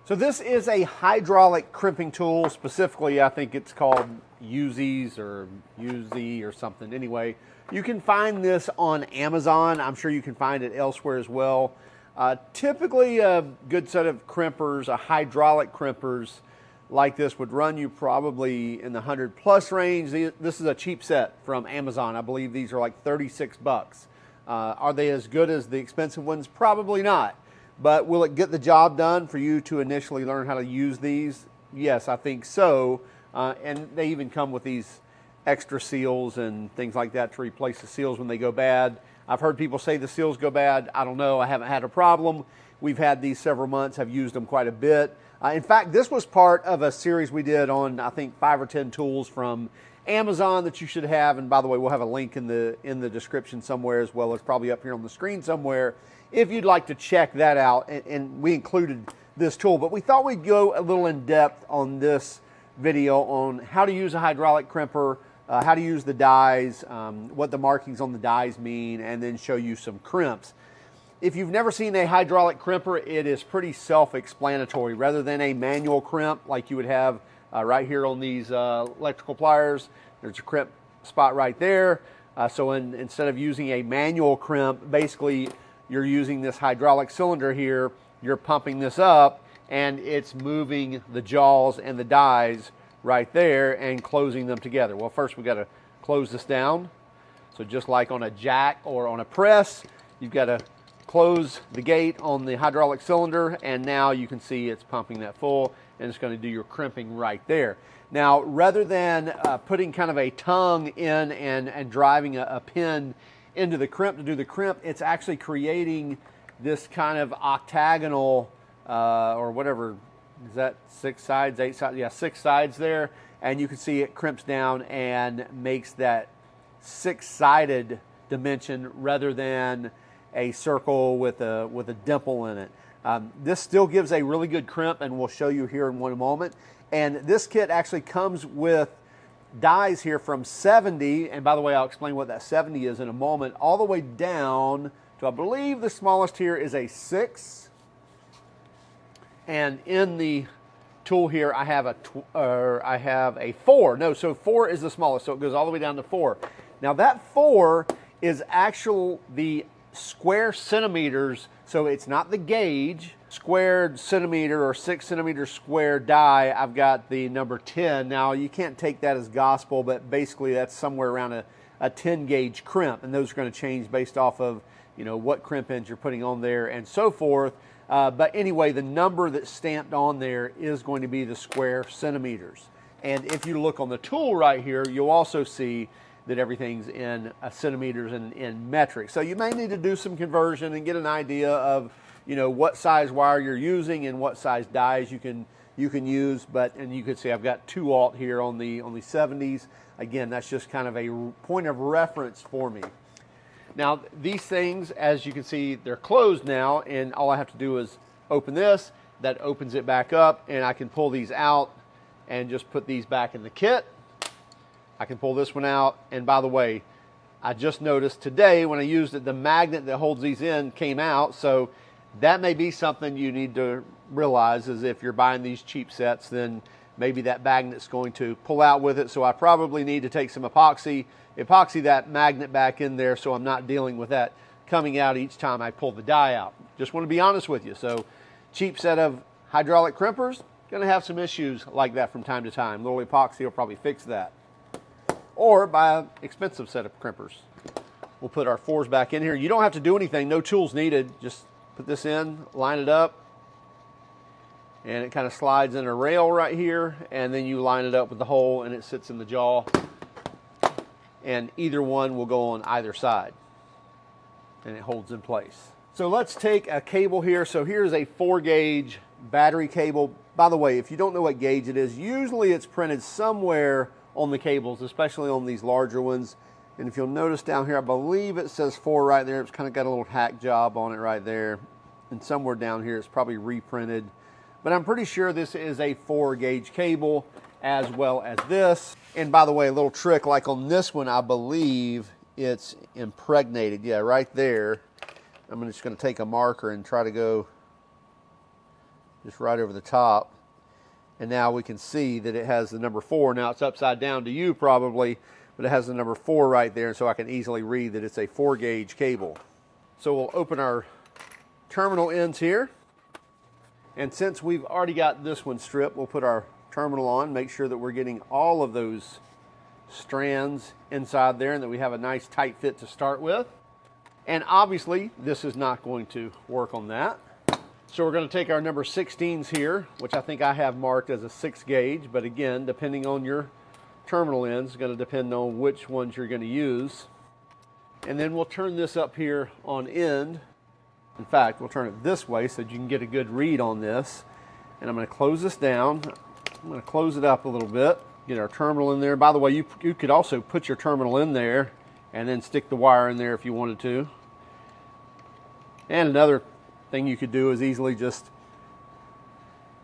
So this is a hydraulic crimping tool. Specifically, I think it's called Uzies or Uzi or something. Anyway, you can find this on Amazon. I'm sure you can find it elsewhere as well. Typically, a good set of crimpers, hydraulic crimpers like this would run you probably in the 100+ range. This is a cheap set from Amazon. I believe these are like 36 bucks. Are they as good as the expensive ones? Probably not. But will it get the job done for you to initially learn how to use these? Yes, I think so. And they even come with these extra seals and things like that to replace the seals when they go bad. I've heard people say the seals go bad. I don't know. I haven't had a problem. We've had these several months. I've used them quite a bit. In fact, this was part of a series we did on, I think, 5 or 10 tools from Amazon that you should have. And by the way, we'll have a link in the description somewhere, as well as probably up here on the screen somewhere, if you'd like to check that out. And we included this tool, but we thought we'd go a little in depth on this video on how to use a hydraulic crimper, how to use the dies, what the markings on the dies mean, and then show you some crimps. If you've never seen a hydraulic crimper, it is pretty self-explanatory. Rather than a manual crimp like you would have right here on these electrical pliers, there's a crimp spot right there. So instead of using a manual crimp, basically you're using this hydraulic cylinder here, you're pumping this up, and it's moving the jaws and the dies right there and closing them together. Well, first we've got to close this down. So just like on a jack or on a press, you've got to close the gate on the hydraulic cylinder, and now you can see it's pumping that full, and it's going to do your crimping right there. Now, rather than putting kind of a tongue in and driving a pin into the crimp to do the crimp, it's actually creating this kind of octagonal or whatever, is that 6 sides, 8 sides? Yeah, 6 sides there, and you can see it crimps down and makes that 6-sided dimension rather than a circle with a dimple in it. This still gives a really good crimp, and we'll show you here in one moment. And this kit actually comes with dies here from 70, and by the way, I'll explain what that 70 is in a moment, all the way down to, I believe the smallest here is a 6. And in the tool here, I have a 4. No, so 4 is the smallest, so it goes all the way down to 4. Now that 4 is actual the square centimeters, so it's not the gauge. Squared centimeter or 6 centimeter square die, I've got the number 10. Now you can't take that as gospel, but basically that's somewhere around a 10 gauge crimp, and those are going to change based off of, you know, what crimp ends you're putting on there and so forth. But anyway, the number that's stamped on there is going to be the square centimeters. And if you look on the tool right here, you'll also see that everything's in centimeters and in metric. So you may need to do some conversion and get an idea of, you know, what size wire you're using and what size dies you can use. And you can see I've got 2 aught here on the 70s. Again, that's just kind of a point of reference for me. Now these things, as you can see, they're closed now, and all I have to do is open this. That opens it back up, and I can pull these out and just put these back in the kit. I can pull this one out, and by the way, I just noticed today when I used it, the magnet that holds these in came out, so that may be something you need to realize, is if you're buying these cheap sets, then maybe that magnet's going to pull out with it. So I probably need to take some epoxy that magnet back in there, so I'm not dealing with that coming out each time I pull the die out. Just want to be honest with you. So cheap set of hydraulic crimpers, going to have some issues like that from time to time. Little epoxy will probably fix that. Or buy an expensive set of crimpers. We'll put our 4s back in here. You don't have to do anything, no tools needed. Just put this in, line it up, and it kind of slides in a rail right here, and then you line it up with the hole, and it sits in the jaw, and either one will go on either side, and it holds in place. So let's take a cable here. So here's a 4 gauge battery cable. By the way, if you don't know what gauge it is, usually it's printed somewhere on the cables, especially on these larger ones. And if you'll notice down here, I believe it says 4 right there. It's kind of got a little hack job on it right there. And somewhere down here it's probably reprinted. But I'm pretty sure this is a 4 gauge cable, as well as this. And by the way, a little trick, like on this one, I believe it's impregnated. Yeah, right there. I'm just going to take a marker and try to go just right over the top. And now we can see that it has the number 4. Now it's upside down to you probably, but it has the number 4 right there, and so I can easily read that it's a 4-gauge cable. So we'll open our terminal ends here. And since we've already got this one stripped, we'll put our terminal on, make sure that we're getting all of those strands inside there and that we have a nice tight fit to start with. And obviously, this is not going to work on that. So we're going to take our number 16s here, which I think I have marked as a 6-gauge, but again, depending on your terminal ends, it's going to depend on which ones you're going to use. And then we'll turn this up here on end. In fact, we'll turn it this way so that you can get a good read on this. And I'm going to close this down. I'm going to close it up a little bit, get our terminal in there. By the way, you could also put your terminal in there and then stick the wire in there if you wanted to. And another thing you could do is easily just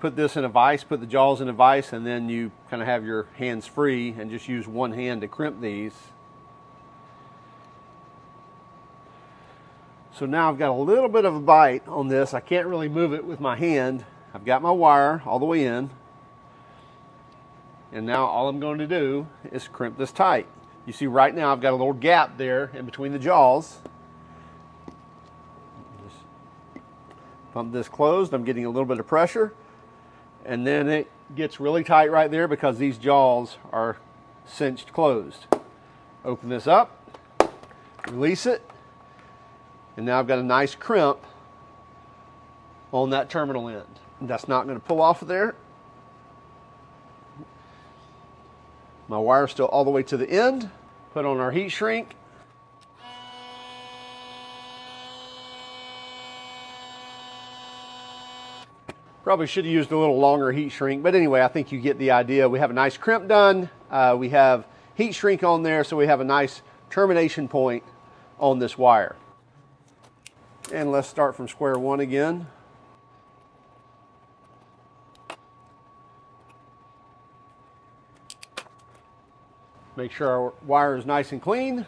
put this in a vise, put the jaws in a vise, and then you kind of have your hands free and just use one hand to crimp these. So now I've got a little bit of a bite on this. I can't really move it with my hand. I've got my wire all the way in. And now all I'm going to do is crimp this tight. You see right now I've got a little gap there in between the jaws. Just pump this closed. I'm getting a little bit of pressure. And then it gets really tight right there because these jaws are cinched closed. Open this up, release it. And now I've got a nice crimp on that terminal end. That's not going to pull off of there. My wire's still all the way to the end. Put on our heat shrink. Probably should have used a little longer heat shrink, but anyway, I think you get the idea. We have a nice crimp done. We have heat shrink on there, so we have a nice termination point on this wire. And let's start from square one again. Make sure our wire is nice and clean.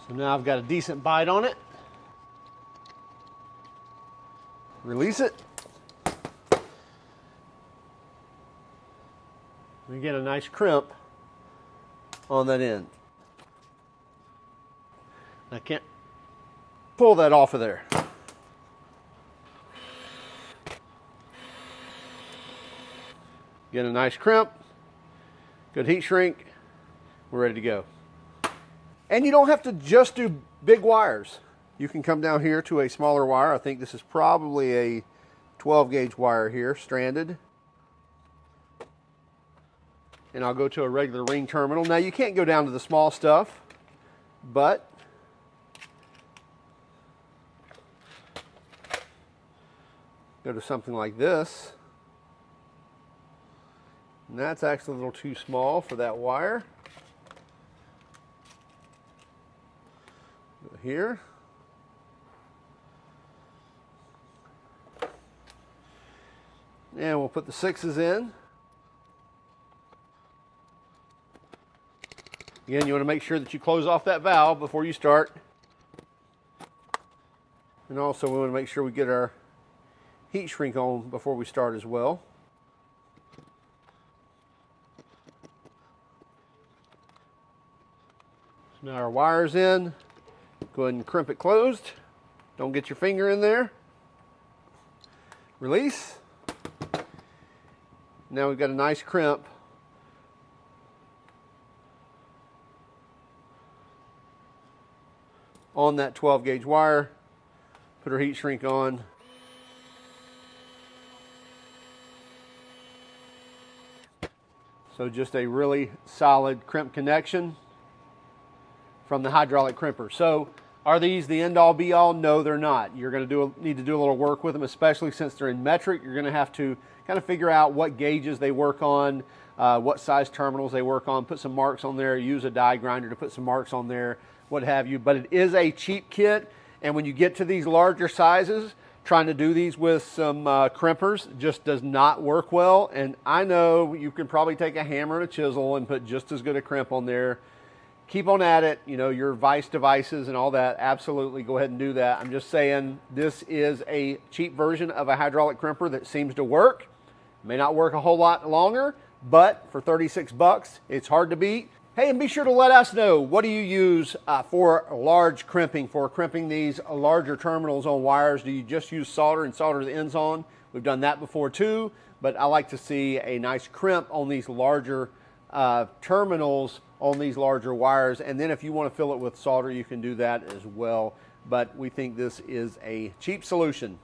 So now I've got a decent bite on it. Release it. We get a nice crimp on that end. I can't pull that off of there. Get a nice crimp, good heat shrink, we're ready to go. And you don't have to just do big wires. You can come down here to a smaller wire. I think this is probably a 12-gauge wire here, stranded. And I'll go to a regular ring terminal. Now you can't go down to the small stuff, but go to something like this. And that's actually a little too small for that wire. Go here. And we'll put the 6s in. Again, you want to make sure that you close off that valve before you start. And also we want to make sure we get our heat shrink on before we start as well. So now our wire's in. Go ahead and crimp it closed. Don't get your finger in there. Release. Now we've got a nice crimp on that 12-gauge wire. Put our heat shrink on. So just a really solid crimp connection from the hydraulic crimper. So are these the end all be all? No, they're not. You're going to need to do a little work with them, especially since they're in metric. You're going to have to kind of figure out what gauges they work on, what size terminals they work on, put some marks on there, use a die grinder to put some marks on there, what have you. But it is a cheap kit, and when you get to these larger sizes, trying to do these with some crimpers just does not work well. And I know you can probably take a hammer and a chisel and put just as good a crimp on there keep on at it. You know, your vice devices and all that, absolutely go ahead and do that. I'm just saying this is a cheap version of a hydraulic crimper that seems to work. May not work a whole lot longer, but for 36 bucks, it's hard to beat. Hey, and be sure to let us know, what do you use for large crimping, for crimping these larger terminals on wires? Do you just use solder and solder the ends on? We've done that before too, but I like to see a nice crimp on these larger terminals on these larger wires. And then if you want to fill it with solder, you can do that as well. But we think this is a cheap solution.